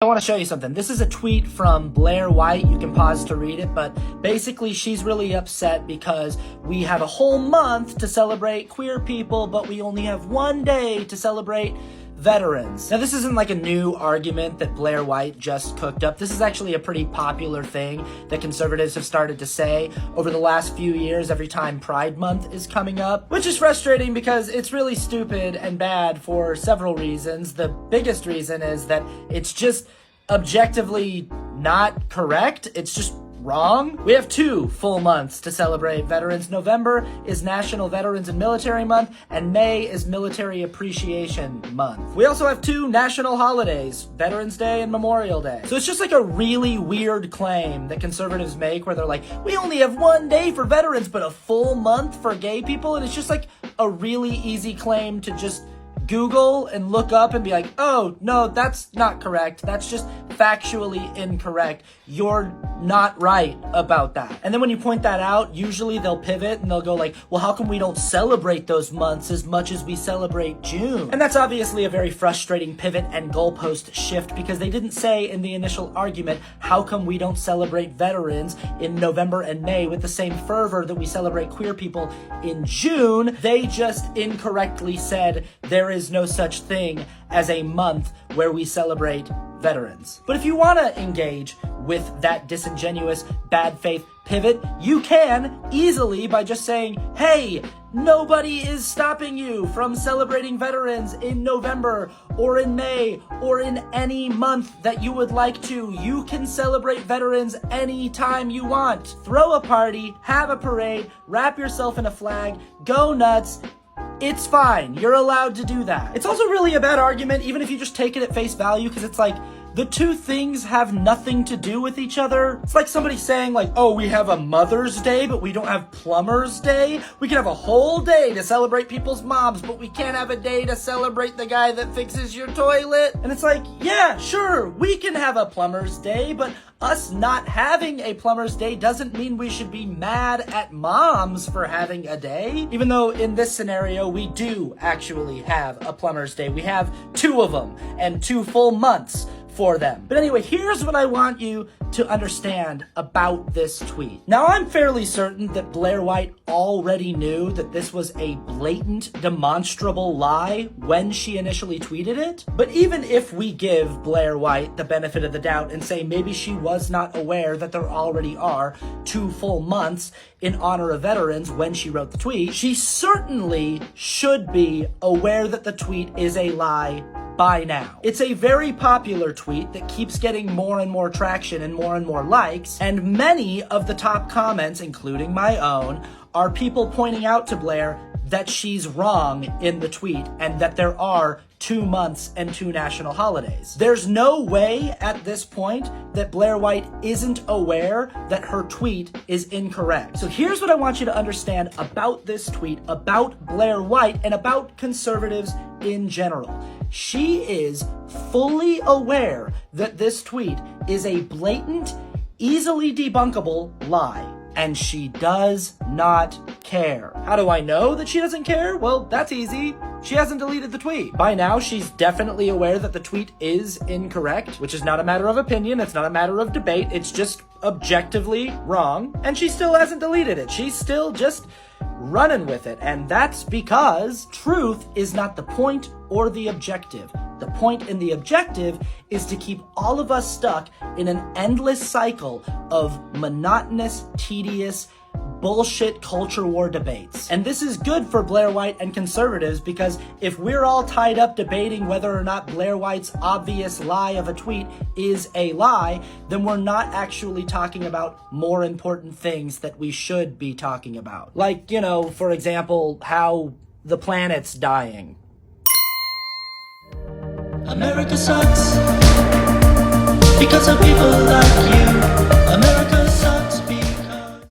I want to show you something. This is a tweet from Blair White. You can pause to read it, but basically she's really upset because we have a whole month to celebrate queer people, but we only have one day to celebrate veterans. Now, this isn't like a new argument that Blair White just cooked up. This is actually a pretty popular thing that conservatives have started to say over the last few years every time Pride Month is coming up, which is frustrating because it's really stupid and bad for several reasons. The biggest reason is that it's just objectively not correct. It's just wrong. We have 2 full months to celebrate veterans. November is National Veterans and Military Month, and May is Military Appreciation Month. We also have 2 national holidays, Veterans Day and Memorial Day. So it's just like a really weird claim that conservatives make where they're like, we only have 1 day for veterans, but a full month for gay people. And it's just like a really easy claim to just Google and look up and be like, oh, no, that's not correct. That's just factually incorrect. You're not right about that. And then when you point that out, usually they'll pivot and they'll go like, well, how come we don't celebrate those months as much as we celebrate June? And that's obviously a very frustrating pivot and goalpost shift because they didn't say in the initial argument, how come we don't celebrate veterans in November and May with the same fervor that we celebrate queer people in June? They just incorrectly said there is no such thing as a month where we celebrate veterans. But if you want to engage with that disingenuous, bad faith pivot, you can easily by just saying, hey, nobody is stopping you from celebrating veterans in November or in May or in any month that you would like to. You can celebrate veterans anytime you want. Throw a party, have a parade, wrap yourself in a flag, go nuts. It's fine. You're allowed to do that. It's also really a bad argument, even if you just take it at face value, because it's like, the 2 things have nothing to do with each other. It's like somebody saying like, oh, we have a Mother's Day, but we don't have Plumber's Day. We can have a whole day to celebrate people's moms, but we can't have a day to celebrate the guy that fixes your toilet. And it's like, yeah, sure, we can have a Plumber's Day, but us not having a Plumber's Day doesn't mean we should be mad at moms for having a day. Even though in this scenario, we do actually have a Plumber's Day. We have 2 of them and 2 full months for them. But anyway, here's what I want you to understand about this tweet. Now, I'm fairly certain that Blair White already knew that this was a blatant, demonstrable lie when she initially tweeted it. But even if we give Blair White the benefit of the doubt and say maybe she was not aware that there already are 2 full months in honor of veterans when she wrote the tweet, she certainly should be aware that the tweet is a lie by now. It's a very popular tweet that keeps getting more and more traction and more likes, and many of the top comments, including my own, are people pointing out to Blair that she's wrong in the tweet and that there are 2 months and 2 national holidays. There's no way at this point that Blair White isn't aware that her tweet is incorrect. So here's what I want you to understand about this tweet, about Blair White, and about conservatives in general. She is fully aware that this tweet is a blatant, easily debunkable lie. And she does not care. How do I know that she doesn't care? Well, that's easy. She hasn't deleted the tweet. By now, she's definitely aware that the tweet is incorrect, which is not a matter of opinion. It's not a matter of debate. It's just objectively wrong. And she still hasn't deleted it. She's still just running with it. And that's because truth is not the point or the objective. The point and the objective is to keep all of us stuck in an endless cycle of monotonous, tedious, bullshit culture war debates. And this is good for Blair White and conservatives because if we're all tied up debating whether or not Blair White's obvious lie of a tweet is a lie, then we're not actually talking about more important things that we should be talking about. Like, you know, for example, how the planet's dying. America sucks because of people like you.